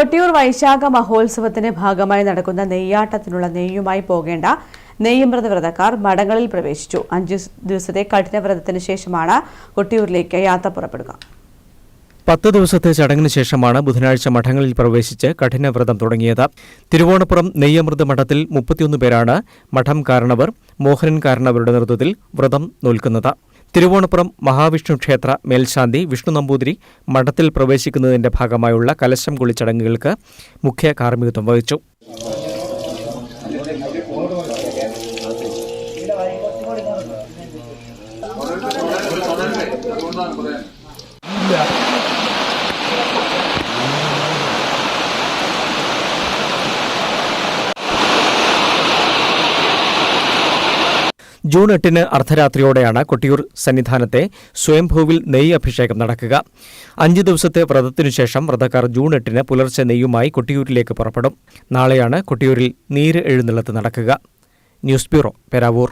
കൊട്ടിയൂർ വൈശാഖ മഹോത്സവത്തിന്റെ ഭാഗമായി നടക്കുന്ന നെയ്യാട്ടത്തിനുള്ള നെയ്യുമായി പോകേണ്ട നെയ്യമൃത വ്രതക്കാർ മഠങ്ങളിൽ പ്രവേശിച്ചു. 5 ദിവസത്തെ കഠിനവ്രതത്തിന് ശേഷമാണ് കൊട്ടിയൂരിലേക്ക് യാത്ര പുറപ്പെടുക. 10 ദിവസത്തെ ചടങ്ങിന് ശേഷമാണ് ബുധനാഴ്ച മഠങ്ങളിൽ പ്രവേശിച്ച് കഠിനവ്രതം തുടങ്ങിയത്. തിരുവോണപ്പുറം നെയ്യമൃത മഠത്തിൽ 31 പേരാണ് മഠം കാരണവർ മോഹനൻ കാരണവരുടെ നേതൃത്വത്തിൽ വ്രതം നോൽക്കുന്നത്. തിരുവോണപ്പുറം മഹാവിഷ്ണു ക്ഷേത്ര മേൽശാന്തി വിഷ്ണു നമ്പൂതിരി മഠത്തിൽ പ്രവേശിക്കുന്നതിന്റെ ഭാഗമായുള്ള കലശം കൊളി ചടങ്ങുകൾക്ക് മുഖ്യ കാർമ്മികത്വം വഹിച്ചു. ജൂൺ 8 അർദ്ധരാത്രിയോടെയാണ് കൊട്ടിയൂർ സന്നിധാനത്തെ സ്വയംഭൂവിൽ നെയ്യ് അഭിഷേകം നടക്കുക. 5 ദിവസത്തെ വ്രതത്തിനുശേഷം വ്രതക്കാർ ജൂൺ 8 പുലർച്ചെ നെയ്യുമായി കൊട്ടിയൂരിലേക്ക് പുറപ്പെടും. നാളെയാണ് കൊട്ടിയൂരിൽ നീര് എഴുന്നള്ളത്ത് നടക്കുക. News bureau, Peravoor.